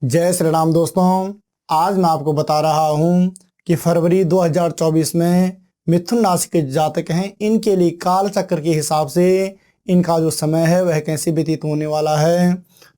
जय श्री राम दोस्तों। आज मैं आपको बता रहा हूं कि फरवरी 2024 में मिथुन राशि के जातक हैं, इनके लिए काल चक्र के हिसाब से इनका जो समय है वह कैसे व्यतीत होने वाला है।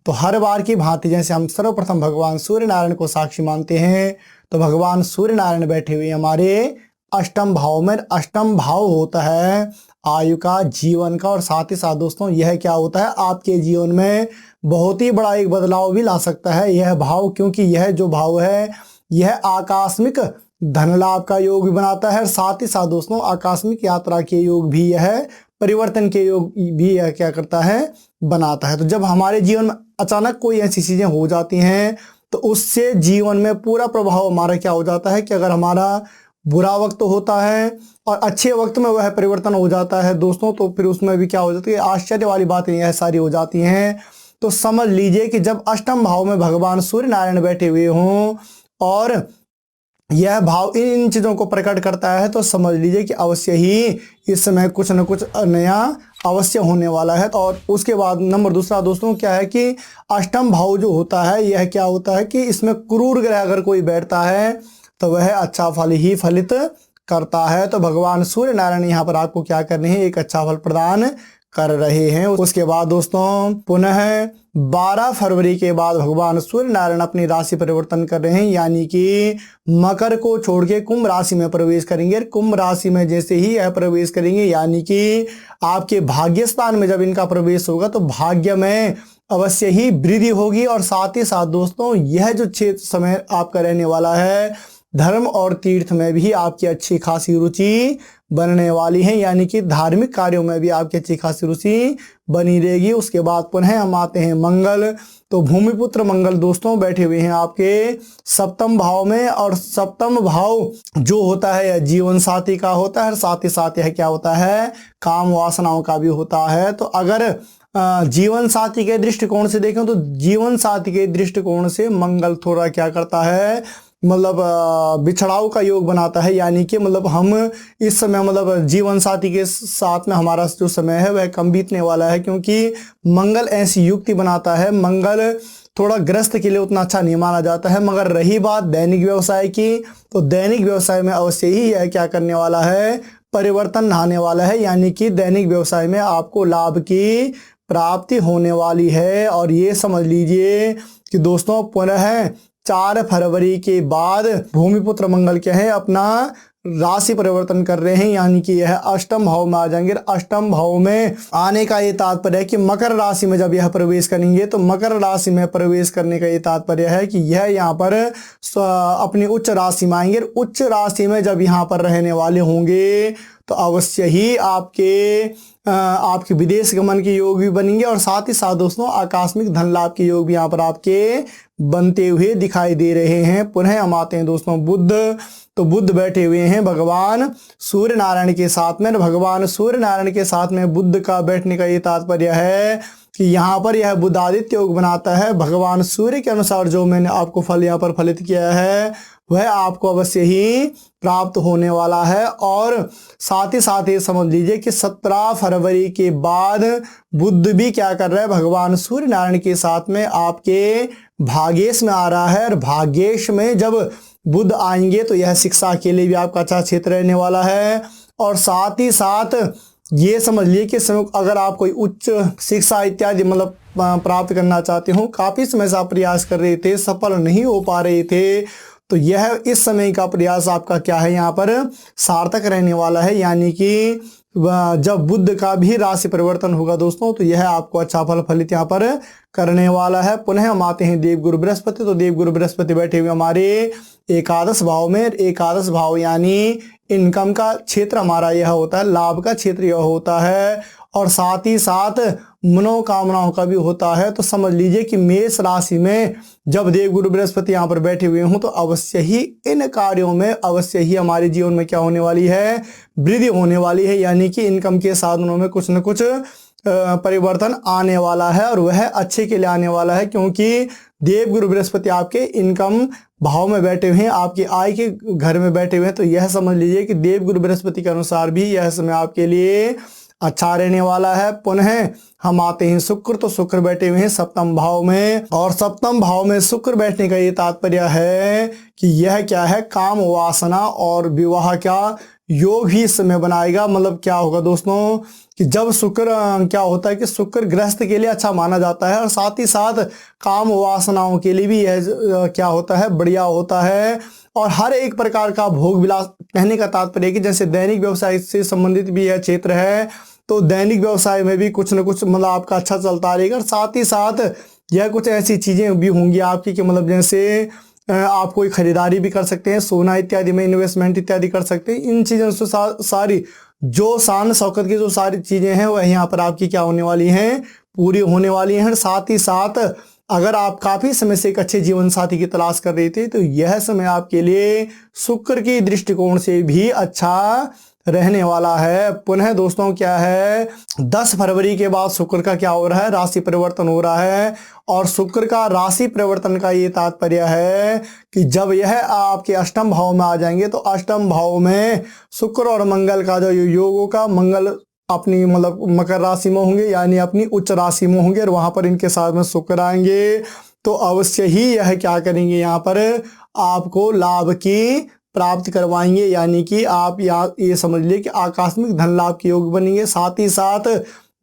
तो हर बार की भांति जैसे हम सर्वप्रथम भगवान सूर्य नारायण को साक्षी मानते हैं, तो भगवान सूर्य नारायण बैठे हुए हमारे अष्टम भाव में। अष्टम भाव होता है आयु का, जीवन का, और साथ ही साथ दोस्तों यह क्या होता है, आपके जीवन में बहुत ही बड़ा एक बदलाव भी ला सकता है यह भाव, क्योंकि यह जो भाव है यह आकस्मिक धन लाभ का योग भी बनाता है। और साथ ही साथ दोस्तों आकस्मिक यात्रा के योग भी यह, परिवर्तन के योग भी यह क्या करता है, बनाता है। तो जब हमारे जीवन में अचानक कोई ऐसी चीजें हो जाती हैं तो उससे जीवन में पूरा प्रभाव हमारा क्या हो जाता है कि अगर हमारा बुरा वक्त होता है और अच्छे वक्त में वह परिवर्तन हो जाता है दोस्तों, तो फिर उसमें भी क्या हो जाती है, आश्चर्य वाली बातें यह सारी हो जाती हैं। तो समझ लीजिए कि जब अष्टम भाव में भगवान सूर्य नारायण बैठे हुए हों और यह भाव इन चीजों को प्रकट करता है, तो समझ लीजिए कि अवश्य ही इस समय कुछ न कुछ नया अवश्य होने वाला है। और उसके बाद नंबर दूसरा दोस्तों क्या है कि अष्टम भाव जो होता है यह क्या होता है कि इसमें क्रूर ग्रह अगर कोई बैठता है तो वह अच्छा फल ही फलित करता है। तो भगवान सूर्य नारायण यहाँ पर आपको क्या करने हैं, एक अच्छा फल प्रदान कर रहे हैं। उसके बाद दोस्तों पुनः 12 फरवरी के बाद भगवान सूर्य नारायण अपनी राशि परिवर्तन कर रहे हैं, यानी कि मकर को छोड़ के कुंभ राशि में प्रवेश करेंगे। कुंभ राशि में जैसे ही यह प्रवेश करेंगे, यानी कि आपके भाग्य स्थान में जब इनका प्रवेश होगा तो भाग्य में अवश्य ही वृद्धि होगी। और साथ ही साथ दोस्तों यह जो क्षेत्र समय आपका रहने वाला है, धर्म और तीर्थ में भी आपकी अच्छी खासी रुचि बनने वाली है, यानी कि धार्मिक कार्यों में भी आपकी अच्छी खासी रुचि बनी रहेगी। उसके बाद पुनः हम आते हैं मंगल। तो भूमिपुत्र मंगल दोस्तों बैठे हुए हैं आपके सप्तम भाव में, और सप्तम भाव जो होता है यह जीवन साथी का होता है, साथ ही साथ यह क्या होता है, काम वासनाओं का भी होता है। तो अगर जीवन साथी के दृष्टिकोण से देखें तो जीवन साथी के दृष्टिकोण से मंगल थोड़ा क्या करता है, मतलब बिछड़ाव का योग बनाता है, यानी कि मतलब हम इस समय मतलब जीवन साथी के साथ में हमारा जो समय है वह कम बीतने वाला है, क्योंकि मंगल ऐसी युक्ति बनाता है। मंगल थोड़ा ग्रस्त के लिए उतना अच्छा नहीं माना जाता है। मगर रही बात दैनिक व्यवसाय की, तो दैनिक व्यवसाय में अवश्य ही यह क्या करने वाला है, परिवर्तन आने वाला है, यानी कि दैनिक व्यवसाय में आपको लाभ की प्राप्ति होने वाली है। और ये समझ लीजिए कि दोस्तों पुनः 4 फरवरी के बाद भूमिपुत्र मंगल क्या है, अपना राशि परिवर्तन कर रहे हैं, यानी कि यह अष्टम भाव में आ जाएंगे। अष्टम भाव में आने का ये तात्पर्य है कि मकर राशि में जब यह प्रवेश करेंगे, तो मकर राशि में प्रवेश करने का ये तात्पर्य है कि यह यहाँ पर अपनी उच्च राशि में आएंगे। उच्च राशि में जब यहाँ पर रहने वाले होंगे तो अवश्य ही आपके विदेश गमन के योग भी बनेंगे, और साथ ही साथ दोस्तों आकस्मिक धन लाभ के योग भी यहाँ पर आपके बनते हुए दिखाई दे रहे हैं। पुनः हम आते हैं दोस्तों बुध। तो बुध बैठे हुए हैं भगवान सूर्य नारायण के साथ में। भगवान सूर्य नारायण के साथ में बुध का बैठने का ये तात्पर्य है कि यहाँ पर यह बुधादित्य योग बनाता है। भगवान सूर्य के अनुसार जो मैंने आपको फल यहाँ पर फलित किया है वह आपको अवश्य ही प्राप्त होने वाला है। और साथ ही साथ ये समझ लीजिए कि 17 फरवरी के बाद बुध भी क्या कर रहा है, भगवान सूर्य नारायण के साथ में आपके भाग्येश में आ रहा है। और भाग्येश में जब बुध आएंगे तो यह शिक्षा के लिए भी आपका अच्छा क्षेत्र रहने वाला है। और साथ ही साथ ये समझ लिए कि अगर आप कोई उच्च शिक्षा इत्यादि मतलब प्राप्त करना चाहते हो, काफ़ी समय से आप प्रयास कर रहे थे, सफल नहीं हो पा रहे थे, तो यह इस समय का प्रयास आपका क्या है, यहाँ पर सार्थक रहने वाला है। यानी कि जब बुध का भी राशि परिवर्तन होगा दोस्तों, तो यह आपको अच्छा फल फलित यहाँ पर करने वाला है। पुनः हम आते हैं देवगुरु बृहस्पति। तो देवगुरु बृहस्पति बैठे हुए हमारे एकादश भाव में। एकादश भाव यानी इनकम का क्षेत्र हमारा यह होता है, लाभ का क्षेत्र यह होता है, और साथ ही साथ मनोकामनाओं का भी होता है। तो समझ लीजिए कि मेष राशि में जब देवगुरु बृहस्पति यहाँ पर बैठे हुए हों तो अवश्य ही इन कार्यों में अवश्य ही हमारे जीवन में क्या होने वाली है, वृद्धि होने वाली है, यानी कि इनकम के साधनों में कुछ न कुछ परिवर्तन आने वाला है, और वह अच्छे के लिए आने वाला है, क्योंकि देवगुरु बृहस्पति आपके इनकम भाव में बैठे हुए हैं, आपकी आय के घर में बैठे हुए हैं। तो यह समझ लीजिए कि देवगुरु बृहस्पति के अनुसार भी यह समय आपके लिए अच्छा रहने वाला है। पुनः हम आते हैं शुक्र, तो शुक्र बैठे हुए हैं सप्तम भाव में, और सप्तम भाव में शुक्र बैठने का ये तात्पर्य है कि यह क्या है, काम वासना और विवाह का योग ही इस समय बनाएगा। मतलब क्या होगा दोस्तों कि जब शुक्र क्या होता है कि शुक्र गृहस्थ के लिए अच्छा माना जाता है, और साथ ही साथ काम वासनाओं के लिए भी यह क्या होता है, बढ़िया होता है। और हर एक प्रकार का भोग विलास, कहने का तात्पर्य कि जैसे दैनिक व्यवसाय से संबंधित भी यह क्षेत्र है, तो दैनिक व्यवसाय में भी कुछ न कुछ मतलब आपका अच्छा चलता रहेगा। और साथ ही साथ यह कुछ ऐसी चीजें भी होंगी आपकी कि मतलब जैसे आप कोई खरीदारी भी कर सकते हैं, सोना इत्यादि में इन्वेस्टमेंट इत्यादि कर सकते हैं। इन चीज़ों से सारी जो शान शौकत की जो सारी चीज़ें हैं वह यहाँ पर आपकी क्या होने वाली हैं, पूरी होने वाली हैं। साथ ही साथ अगर आप काफ़ी समय से एक अच्छे जीवन साथी की तलाश कर रहे थे, तो यह समय आपके लिए शुक्र की दृष्टिकोण से भी अच्छा रहने वाला है। पुनः दोस्तों क्या है, 10 फरवरी के बाद शुक्र का क्या हो रहा है, राशि परिवर्तन हो रहा है। और शुक्र का राशि परिवर्तन का ये तात्पर्य है कि जब यह आपके अष्टम भाव में आ जाएंगे, तो अष्टम भाव में शुक्र और मंगल का जो योग होगा, मंगल अपनी मतलब मकर राशि में होंगे, यानी अपनी उच्च राशि में होंगे, और वहां पर इनके साथ में शुक्र आएंगे, तो अवश्य ही यह क्या करेंगे, यहाँ पर आपको लाभ की प्राप्ति करवाएंगे। यानी कि आप यहाँ ये समझ लीजिए कि आकस्मिक धन लाभ के योग बनेंगे। साथ ही साथ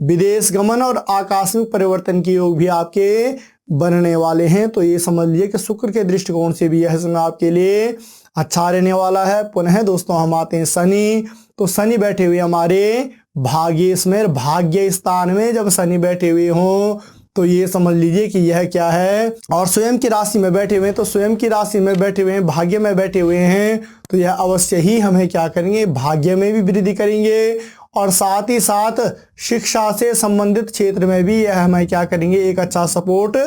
विदेश गमन और आकस्मिक परिवर्तन के योग भी आपके बनने वाले हैं। तो ये समझ लीजिए कि शुक्र के दृष्टिकोण से भी यह समय आपके लिए अच्छा रहने वाला है। पुनः दोस्तों हम आते हैं शनि, तो शनि बैठे हुए हमारे भाग्येश में, भाग्य स्थान में जब शनि बैठे हुए हों, तो ये समझ लीजिए कि यह क्या है, और स्वयं की राशि में बैठे हुए हैं, तो स्वयं की राशि में बैठे हुए हैं, भाग्य में बैठे हुए हैं, तो यह अवश्य ही हमें क्या करेंगे, भाग्य में भी वृद्धि करेंगे। और साथ ही साथ शिक्षा से संबंधित क्षेत्र में भी यह हमें क्या करेंगे, एक अच्छा सपोर्ट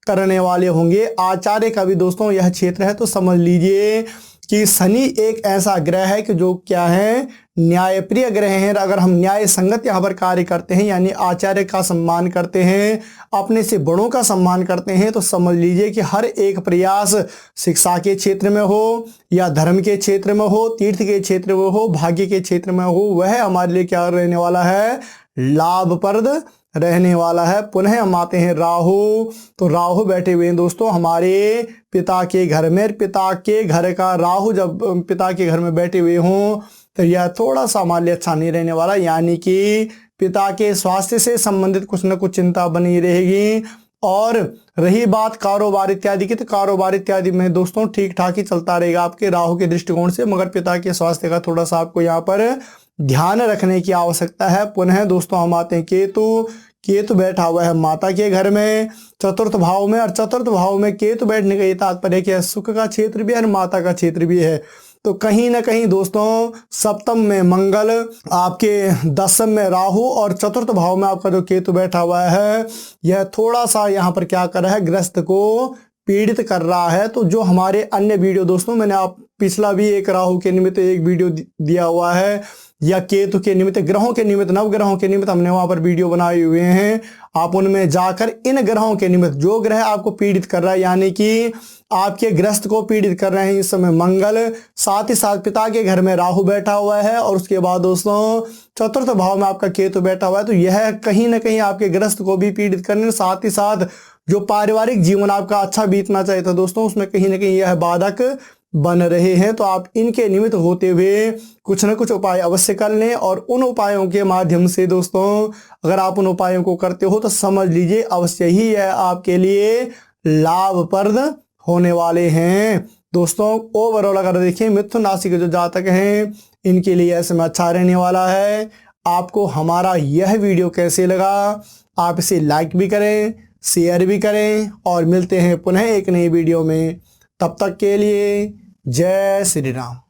करने वाले होंगे। आचार्य का भी दोस्तों यह क्षेत्र है, तो समझ लीजिए कि शनि एक ऐसा ग्रह है कि जो क्या है, न्यायप्रिय ग्रह है। अगर हम न्याय संगत यहाँ पर कार्य करते हैं, यानी आचार्य का सम्मान करते हैं, अपने से बड़ों का सम्मान करते हैं, तो समझ लीजिए कि हर एक प्रयास शिक्षा के क्षेत्र में हो, या धर्म के क्षेत्र में हो, तीर्थ के क्षेत्र में हो, भाग्य के क्षेत्र में हो, वह हमारे लिए क्या रहने वाला है, लाभप्रद रहने वाला है। पुनः हम आते हैं राहु, तो राहु बैठे हुए हैं दोस्तों हमारे पिता के घर में। पिता के घर का राहु जब पिता के घर में बैठे हुए हों, तो यह थोड़ा सा हमारे लिए अच्छा नहीं रहने वाला। यानी कि पिता के स्वास्थ्य से संबंधित कुछ न कुछ चिंता बनी रहेगी। और रही बात कारोबार इत्यादि की, तो कारोबार इत्यादि में दोस्तों ठीक ठाक ही चलता रहेगा आपके राहु के दृष्टिकोण से, मगर पिता के स्वास्थ्य का थोड़ा सा आपको यहाँ पर ध्यान रखने की आवश्यकता है। पुनः दोस्तों हम आते हैं केतु, केतु बैठा हुआ है माता के घर में चतुर्थ भाव में, और चतुर्थ भाव में केतु बैठने का ये तात्पर्य कि सुख का क्षेत्र भी है और माता का क्षेत्र भी है। तो कहीं ना कहीं दोस्तों सप्तम में मंगल, आपके दसम में राहु, और चतुर्थ भाव में आपका जो केतु बैठा हुआ है, यह थोड़ा सा यहाँ पर क्या कर रहा है, ग्रस्त को पीड़ित कर रहा है। तो जो हमारे अन्य वीडियो दोस्तों, मैंने आप पिछला भी एक राहु के निमित्त एक वीडियो दिया हुआ है, या केतु के निमित्त, ग्रहों के निमित्त, नव ग्रहों के निमित्त हमने वहां पर वीडियो बनाए हुए हैं। आप उनमें जाकर इन ग्रहों के निमित्त जो ग्रह आपको पीड़ित कर रहा है, यानी कि आपके ग्रस्त को पीड़ित कर रहे हैं इस समय मंगल, साथ ही साथ पिता के घर में राहु बैठा हुआ है, और उसके बाद दोस्तों चतुर्थ भाव में आपका केतु बैठा हुआ है। तो यह कहीं ना कहीं आपके ग्रस्त को भी पीड़ित करने, साथ ही साथ जो पारिवारिक जीवन आपका अच्छा बीतना चाहिए था दोस्तों, उसमें कहीं ना कहीं यह बाधक बन रहे हैं। तो आप इनके निमित्त होते हुए कुछ न कुछ उपाय अवश्य कर लें, और उन उपायों के माध्यम से दोस्तों अगर आप उन उपायों को करते हो, तो समझ लीजिए अवश्य ही यह आपके लिए लाभप्रद होने वाले हैं। दोस्तों ओवरऑल अगर देखें, मिथुन राशि के जो जातक हैं, इनके लिए ऐसे में अच्छा रहने वाला है। आपको हमारा यह वीडियो कैसे लगा, आप इसे लाइक भी करें, शेयर भी करें, और मिलते हैं पुनः एक नई वीडियो में। तब तक के लिए जय श्री राम।